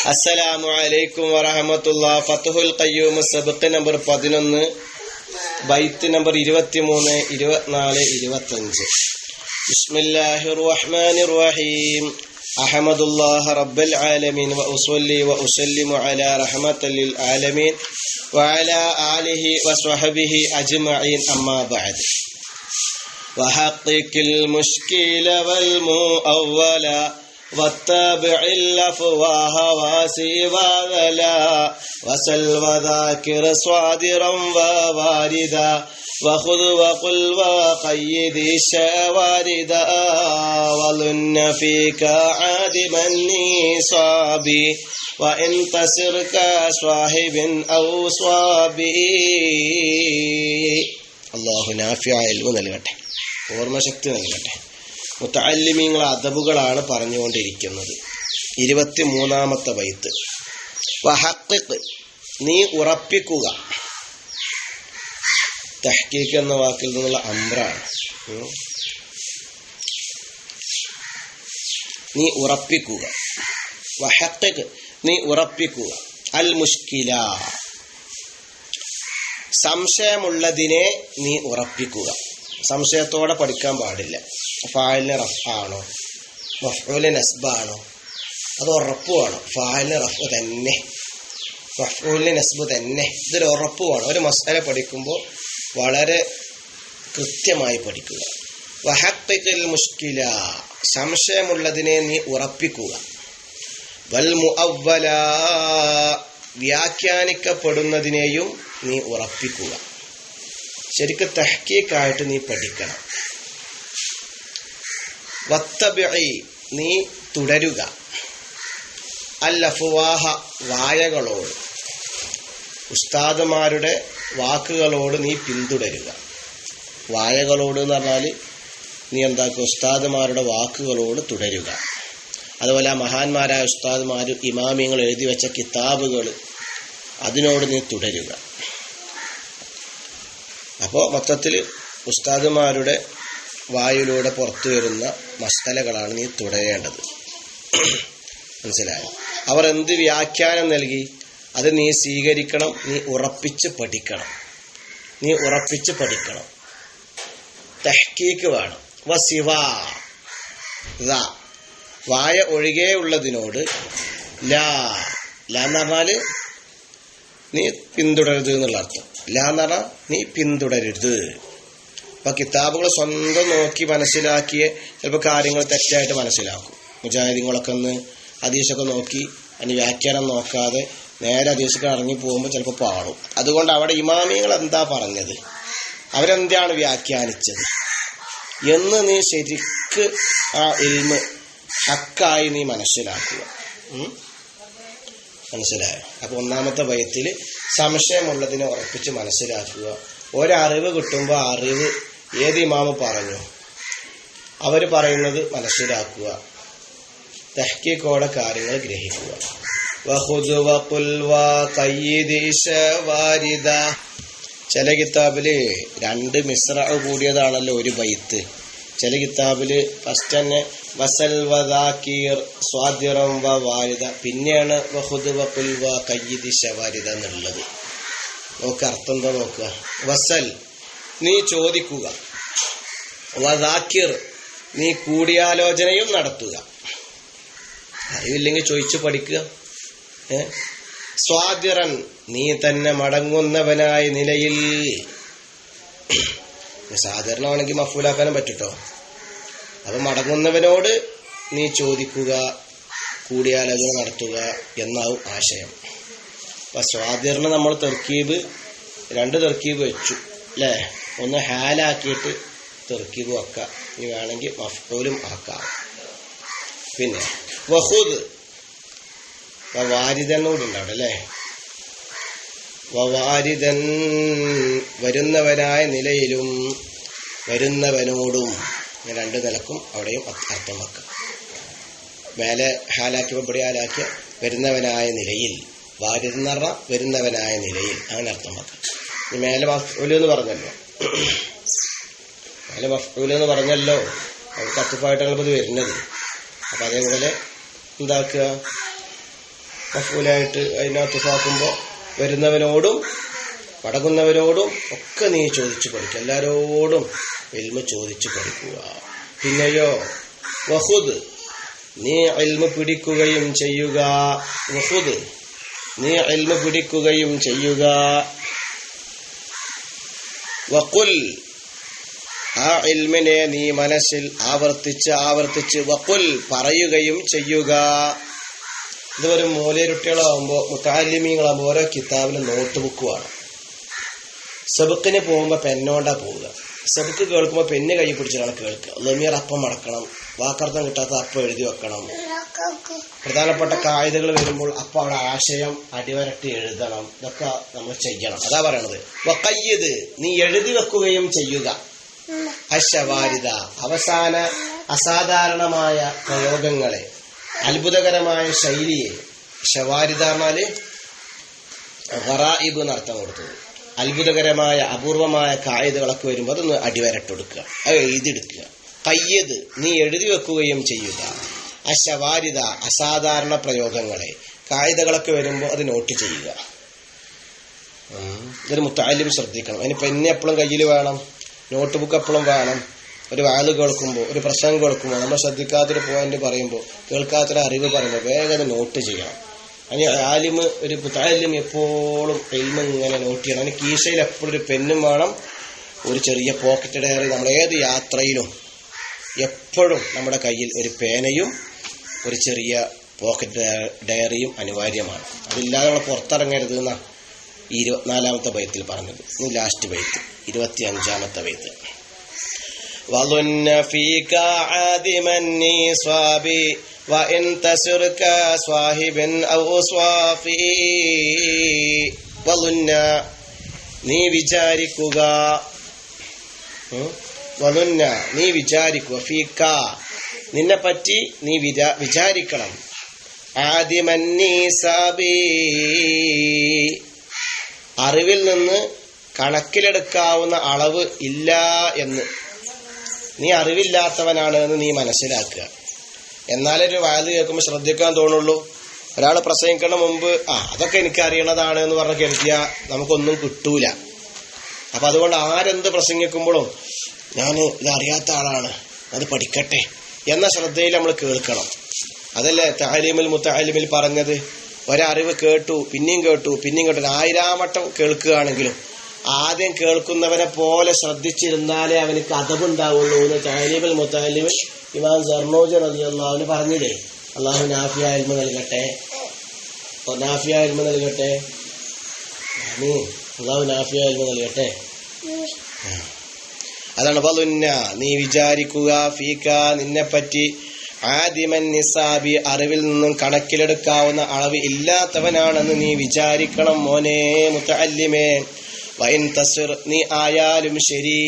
അസ്സലാമു അലൈക്കും വറഹമത്തുള്ളാഹി. ഫത്ഹുൽ ഖയ്യൂം സബഖ് നമ്പർ 11 ബൈത്ത് നമ്പർ 23, 24, 25. ബിസ്മില്ലാഹിർ റഹ്മാനിർ റഹീം. അഹ്മദുല്ലാഹ റബ്ബൽ ആലമീൻ വ ഉസല്ലി വ ഉസല്ലിമു അലാ റഹ്മത്തിൽ ലിൽ ആലമീൻ വ അലാ ആലിഹി വ സ്വഹബിഹി അജ്മഈൻ. അമ്മാ ബഅദ്. വഹഖിഖിൽ മുശ്കില വൽ മുഅവ്വല واتبع الأفواه واسواذلا وسل وذاكر صادرا وواردا وخذ وقل وقيد الشواردا وظن فيك عادما نصابي وإن تسر كصاحب أو صابي. അല്ലാഹു നാഫിയായ ഇൽമു നൽകട്ടെ, ഓർമ്മശക്തി നൽകട്ടെ. മുതഅല്ലിമീങ്ങളെ അദബുകളാണ് പറഞ്ഞുകൊണ്ടിരിക്കുന്നത്. 23-ാമത്തെ ബൈത്ത്. വഹഖിഖ്, നീ ഉറപ്പിക്കുക. തഹ്ഖീഖ് എന്ന വാക്കിൽ നിന്നുള്ള അംറാണ്. നീ ഉറപ്പിക്കുക. വഹഖിഖ്, നീ ഉറപ്പിക്കുക. അൽ മുഷ്കില, സംശയമുള്ളതിനെ നീ ഉറപ്പിക്കുക. സംശയത്തോടെ പഠിക്കാൻ പാടില്ല. ഫായിലിന് റഫാണോ മഫ്ഊലിന് നസ്ബാണോ, അത് ഉറപ്പ് വേണം. ഫായിലിന് റഫ് തന്നെ, മഫ്ഊലിന് നസ്ബ് തന്നെ, ഇതൊരു ഉറപ്പ് വേണം. ഒരു മസ്അല പഠിക്കുമ്പോൾ വളരെ കൃത്യമായി പഠിക്കുക. വഹഖിഖിൽ മുഷ്കില, സംശയമുള്ളതിനെ നീ ഉറപ്പിക്കുക. വൽ മുഅവ്വല, വ്യാഖ്യാനിക്കപ്പെടുന്നതിനെയും നീ ഉറപ്പിക്കുക. ശരിക്കും തഹ്ഖീഖായിട്ട് നീ പഠിക്കണം. വത്തബിഇ, നീ തുടരുക. അൽ അഫ്വാഹ, വായകളോട്, ഉസ്താദുമാരുടെ വാക്കുകളോട് നീ പിന്തുടരുക. വായകളോട് എന്ന് പറഞ്ഞാൽ നീ എന്താക്കുക, ഉസ്താദുമാരുടെ വാക്കുകളോട് തുടരുക. അതുപോലെ ആ മഹാന്മാരായ ഉസ്താദുമാർ ഇമാമിങ്ങൾ എഴുതി വെച്ച കിതാബുകൾ, അതിനോട് നീ തുടരുക. അപ്പോൾ മൊത്തത്തിൽ ഉസ്താദുമാരുടെ വായിലൂടെ പുറത്തു വരുന്ന മസ്അലകളാണ് നീ തുടരേണ്ടത്. മനസ്സിലായോ? അവർ എന്ത് വ്യാഖ്യാനം നൽകി അത് നീ സ്വീകരിക്കണം. നീ ഉറപ്പിച്ച് പഠിക്കണം. നീ ഉറപ്പിച്ച് പഠിക്കണം. തഹ്ഖീഖ് വേണം. വസിവാ, വായ ഒഴികെ ഉള്ളതിനോട് ലാ, ലാ എന്ന് പറഞ്ഞാൽ നീ പിന്തുടരുത് എന്നുള്ള അർത്ഥം. ലാ എന്ന് പറഞ്ഞാൽ നീ പിന്തുടരുത്. അപ്പം കിതാബുകൾ സ്വന്തം നോക്കി മനസ്സിലാക്കിയ ചിലപ്പോൾ കാര്യങ്ങൾ തെറ്റായിട്ട് മനസ്സിലാക്കും. മുജാഹിദീങ്ങളൊക്കെ ഒന്ന് ഹദീസൊക്കെ നോക്കി അതിന് വ്യാഖ്യാനം നോക്കാതെ നേരെ ഹദീസൊക്കെ ഇറങ്ങി പോകുമ്പോൾ ചിലപ്പോൾ പാടും. അതുകൊണ്ട് അവിടെ ഇമാമിങ്ങൾ എന്താ പറഞ്ഞത്, അവരെന്താണ് വ്യാഖ്യാനിച്ചത് എന്ന് നീ ശരിക്ക് ആ ഇൽമ് ഹക്കായി നീ മനസ്സിലാക്കുക. മനസ്സിലായോ? അപ്പോൾ 1-ാമത്തെ ബൈത്തിൽ സംശയമുള്ളതിനെ ഉറപ്പിച്ച് മനസ്സിലാക്കുക. ഒരറിവ് കിട്ടുമ്പോൾ ആ അറിവ് ഏത് ഇമാമ് പറഞ്ഞു അവർ പറയുന്നത് മനസ്സിലാക്കുക. തഹ്ഖീഖോടെ കാര്യങ്ങൾ ഗ്രഹിക്കുക. വഖുദ് വഖുൽ വഖയ്യിദ് ശവാരിദ, ചില കിതാബില് 2 മിസ്റഅ കൂടിയതാണല്ലോ ഒരു ബൈത്ത്. ചില കിതാബില് ഫസ്റ്റ് തന്നെ വസൽ വദാകിർ സ്വാദിറം വ വാരിദ, പിന്നെയാണ് വഖുദ് വഖുൽ വഖയ്യിദ് ശവാരിദ എന്നുള്ളത്. നോക്ക് അർത്ഥം എന്താ നോക്കുക. വസൽ, നീ ചോദിക്കുക. വദാക്കിർ, നീ കൂടിയാലോചനയും നടത്തുക. അറിവില്ലെങ്കിൽ ചോദിച്ചു പഠിക്കുക. സ്വാദിറൻ, നീ തന്നെ മടങ്ങുന്നവനായ നിലയിൽ. സാധാരണമാണെങ്കിൽ മഫൂലാക്കാനും പറ്റുട്ടോ. അപ്പൊ മടങ്ങുന്നവനോട് നീ ചോദിക്കുക, കൂടിയാലോചന നടത്തുക എന്നാവും ആശയം. അപ്പം സ്വാദിറിന് നമ്മൾ തർക്കീബ് 2 തർക്കീബ് വെച്ചു അല്ലേ. ഒന്ന് ഹാലാക്കിയിട്ട് തർക്കീബ് വെക്കാം, ഇനി വേണമെങ്കിൽ മഫ്ഊലും ആക്കാം. പിന്നെ വഖുദ്, വാരിദൻ കൂടി ഉണ്ട് അവിടെ അല്ലേ. വാരിദൻ, വരുന്നവനായ നിലയിലും വരുന്നവനോടും, 2 നിലക്കും അവിടെയും അർത്ഥം വെക്കാം. മേലെ ഹാലാക്കിയപ്പോൾ ഇവിടെ ഹാലാക്കിയ വരുന്നവനായ നിലയിൽ, വാരിദ് എന്ന് പറഞ്ഞാൽ വരുന്നവനായ നിലയിൽ, അങ്ങനെ അർത്ഥം വെക്കാം. മേലെ മഫ്ഊൽ എന്ന് പറഞ്ഞല്ലോ, മേലെ മഫ്ഊൽ എന്ന് പറഞ്ഞല്ലോ, അവർക്ക് 10 ഇത് വരുന്നത്. അപ്പം അതേപോലെ എന്താക്കുക, മഫൂലായിട്ട് അതിനകത്ത് നോക്കുമ്പോൾ വരുന്നവനോടും മടങ്ങുന്നവരോടും ഒക്കെ നീ ചോദിച്ചു പഠിക്കുക. എല്ലാവരോടും ഇൽമ് ചോദിച്ചു പഠിക്കുക. പിന്നെയോ വഖുദ്, നീ ഇൽമ് പിടിക്കുകയും ചെയ്യുക. വഖുദ്, നീ ഇൽമ് പിടിക്കുകയും ചെയ്യുക. വഖുൽ, ആ ഇൽമിനെ നീ മനസ്സിൽ ആവർത്തിച്ച് വഖുൽ പറയുകയും ചെയ്യുക. ഇതൊരു മൂലരുട്ടികളാകുമ്പോൾ മുതഅല്ലിമീങ്ങളാകുമ്പോൾ ഓരോ കിതാബിലും നോട്ട് ബുക്ക് വേണം. സബക്കിന് പോകുമ്പോൾ പെന്നോണ്ടാ പോവുക. സബക്ക് കേൾക്കുമ്പോൾ പെന്ന് കൈ പിടിച്ചിട്ടാണ് കേൾക്കുക. ലമീർ അപ്പം മടക്കണം, വാക്കർത്ഥം കിട്ടാത്ത അപ്പം എഴുതി വെക്കണം. പ്രധാനപ്പെട്ട കായികകൾ വരുമ്പോൾ അപ്പം അവിടെ ആശയം അടിവരട്ടി എഴുതണം. ഇതൊക്കെ നമ്മൾ ചെയ്യണം. അതാ പറയണത്. വഖയ്യിദ്, നീ എഴുതി വെക്കുകയും ചെയ്യുക. അശവാരിദ, അവസാന അസാധാരണമായ പ്രയോഗങ്ങളെ, അത്ഭുതകരമായ ശൈലിയെ. ഷവാരിദ എന്നാല് ഗറായിബ് എന്നർത്ഥം കൊടുത്തത്. അത്ഭുതകരമായ അപൂർവമായ കായികകളൊക്കെ വരുമ്പോൾ അതൊന്ന് അടിവരട്ടെടുക്കുക, അത് എഴുതിയെടുക്കുക. കയ്യത്, നീ എഴുതി വെക്കുകയും ചെയ്യുക. അശവാരിദ, അസാധാരണ പ്രയോഗങ്ങളെ, കായികകളൊക്കെ വരുമ്പോൾ അത് നോട്ട് ചെയ്യുക. ഇതൊരു മുത്തഅല്ലിം ശ്രദ്ധിക്കണം. അതിന് പെന്ന് എപ്പോഴും കയ്യിൽ വേണം, നോട്ട് ബുക്ക് എപ്പോഴും വേണം. ഒരു വാല് കേൾക്കുമ്പോൾ, ഒരു പ്രസംഗം കേൾക്കുമ്പോൾ, നമ്മൾ ശ്രദ്ധിക്കാത്തൊരു പോയിന്റ് പറയുമ്പോൾ, കേൾക്കാത്തൊരു അറിവ് പറയുമ്പോൾ വേഗം നോട്ട് ചെയ്യണം. അതിന് ആലിമ്, ഒരു മുതഅല്ലിം എപ്പോഴും ഇൽമ് ഇങ്ങനെ നോട്ട് ചെയ്യണം. അതിന് കീശയിൽ എപ്പോഴും ഒരു പെന്നും വേണം, ഒരു ചെറിയ പോക്കറ്റ് ഡയറി. നമ്മൾ ഏത് യാത്രയിലും എപ്പോഴും നമ്മുടെ കയ്യിൽ ഒരു പേനയും ഒരു ചെറിയ പോക്കറ്റ് ഡയറിയും അനിവാര്യമാണ്. അതില്ലാതെ നമ്മൾ പുറത്തിറങ്ങരുത് എന്നാണ് 24-ാമത്തെ ബൈത്തിൽ പറഞ്ഞത്. ഇനി ലാസ്റ്റ് ബൈത്ത് 25-ാമത്തെ ബൈത്ത്. وظن فيك عادما نصابي وإن تسرك صاحب أو صافي. وظن, നീ വിചാരിക്കുക. വظن, നീ വിചാരിക്കുക. ഫീക, നിന്നെ പറ്റി നീ വിചാരിക്കണം. ആദിമൻ നിസാബി, അറിവിൽ നിന്ന് കണക്കിലെടുക്കാവുന്ന അളവ് ഇല്ല എന്ന്. നീ അറിവില്ലാത്തവനാണ് എന്ന് നീ മനസ്സിലാക്കുക. എന്നാലേ ഒരു വയത് കേൾക്കുമ്പോൾ ശ്രദ്ധിക്കാൻ തോന്നുള്ളൂ. ഒരാൾ പ്രസംഗിക്കണ മുമ്പ് അതൊക്കെ എനിക്ക് അറിയണതാണ് എന്ന് പറഞ്ഞ് കരുതിയാൽ നമുക്കൊന്നും കിട്ടൂല. അപ്പം അതുകൊണ്ട് ആരെന്ത് പ്രസംഗിക്കുമ്പോഴും ഞാൻ ഇതറിയാത്ത ആളാണ്, അത് പഠിക്കട്ടെ എന്ന ശ്രദ്ധയിൽ നമ്മൾ കേൾക്കണം. അതല്ലേ തഅലീമുൽ മുതഅല്ലിമിൽ പറഞ്ഞത്. ഒരറിവ് കേട്ടു, പിന്നെയും കേട്ടു, 1000 വട്ടം കേൾക്കുകയാണെങ്കിലും ആദ്യം കേൾക്കുന്നവനെ പോലെ ശ്രദ്ധിച്ചിരുന്നാലേ അവനക്ക് അദബുണ്ടാവുള്ളൂ എന്ന് തഅലീമുൽ മുതഅല്ലിമിൽ ഇമാം സർനൂജി റളിയല്ലാഹു അൻഹു പറഞ്ഞില്ലേ. അള്ളാഹു നാഫിയായ ഇൽമ് നൽകട്ടെ, നാഫിയായ ഇൽമ് നൽകട്ടെ, അള്ളാഹു നാഫിയായ ഇൽമ് നൽകട്ടെ. അതാണ് വളുന്ന, നീ വിചാരിക്കുക. ഫീക, നിന്നെപ്പറ്റി. ആദിമൻ നിസാബി, അറിവിൽ നിന്നും കണക്കിലെടുക്കാവുന്ന അളവ് ഇല്ലാത്തവനാണെന്ന് നീ വിചാരിക്കണം മോനെ മുതഅല്ലിമേ. വഇൻ തസുർ, നീ ആയാലും ശരി.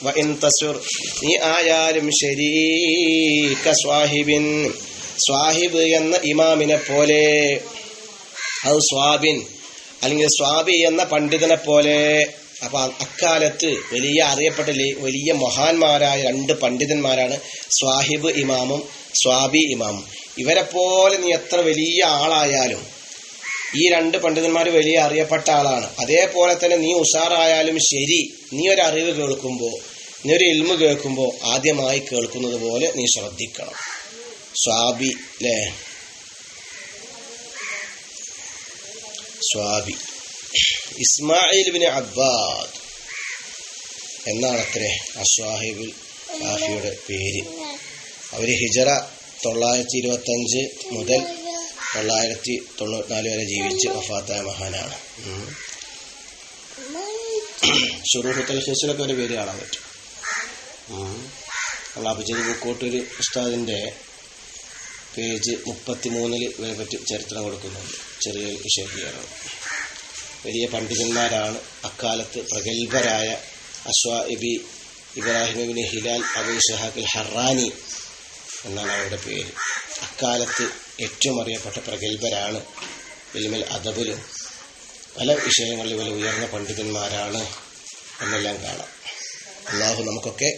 വഇൻ തസുർ, നീ ആയാലും ശരി. കസ്വാഹിബിൻ, സ്വാഹിബ് എന്ന ഇമാമിനെ പോലെ. ഔ സ്വാബിൻ, അല്ലെങ്കിൽ സ്വാബി എന്ന പണ്ഡിതനെ പോലെ. അപ്പൊ അക്കാലത്ത് വലിയ അറിയപ്പെട്ട വലിയ മഹാന്മാരായ 2 പണ്ഡിതന്മാരാണ് സ്വാഹിബ് ഇമാമും സ്വാബി ഇമാമും. ഇവരെ പോലെ നീ എത്ര വലിയ ആളായാലും, ഈ 2 പണ്ഡിതന്മാർ വലിയ അറിയപ്പെട്ട ആളാണ്. അതേപോലെ തന്നെ നീ ഉഷാറായാലും ശരി, നീ ഒരു അറിവ് കേൾക്കുമ്പോൾ, നീ ഒരു ഇൽമ് കേൾക്കുമ്പോൾ ആദ്യമായി കേൾക്കുന്നത് പോലെ നീ ശ്രദ്ധിക്കണം. സ്വാബി അല്ലേ, സ്വാബി. ഇസ്മായിൽ ബിൻ അബ്ബാദ് എന്നാണ് അത്രേ അസ്വാഹിബുൽ കാഫിയുടെ പേര്. അവർ ഹിജറ 925 മുതൽ 994 വരെ ജീവിച്ച് വഫാത്തായ മഹാനാണ്. ശുറൂഹുൽ തൽഖീസിലൊക്കെ ഒരു പേര് കാണാൻ പറ്റും. അബുജദ് ബുക്കോട്ടൂർ ഉസ്താദിൻ്റെ പേജ് 33 ഇവരെ പറ്റി ചരിത്രം കൊടുക്കുന്നുണ്ട്. ചെറിയ വിഷയമാണ്. വലിയ പണ്ഡിതന്മാരാണ്. അക്കാലത്ത് പ്രഗത്ഭരായ അസ്വാഇബി ഇബ്രാഹിം ഇബ്നു ഹിലാൽ അബൂ ഇസ്ഹാഖ് ഹറാനി എന്നാണ് അവരുടെ പേര്. അക്കാലത്ത് ഏറ്റവും അറിയപ്പെട്ട പ്രഗത്ഭരാണ്. ഇൽമുൽ അദബിലും പല വിഷയങ്ങളിലും വലിയ ഉയർന്ന പണ്ഡിതന്മാരാണ് എന്നെല്ലാം കാണാം. അല്ലാഹു നമുക്കൊക്കെ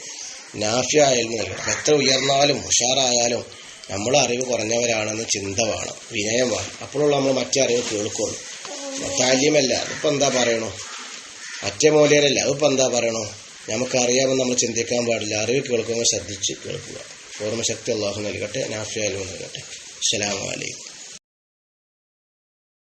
നാഫിയായ ഇൽമ് നൽകണം. എത്ര ഉയർന്നാലും ഉഷാറായാലും നമ്മൾ അറിവ് കുറഞ്ഞവരാണെന്ന് ചിന്ത വേണം, വിനയം വേണം. അപ്പോഴുള്ള നമ്മൾ മറ്റേ അറിവ് കേൾക്കുള്ളൂ. താല്യമല്ല, അതിപ്പോൾ എന്താ പറയണോ, മറ്റേ മൂല്യരല്ല, അതിപ്പോൾ എന്താ പറയണോ, നമുക്കറിയാമെന്ന് നമ്മൾ ചിന്തിക്കാൻ പാടില്ല. അറിവ് കേൾക്കുമ്പോൾ ശ്രദ്ധിച്ച് കേൾക്കുക. ഓർമ്മശക്തി അള്ളാഹു നൽകട്ടെ, നാഫിയാലും നൽകട്ടെ. അസ്സലാമു അലൈക്കും.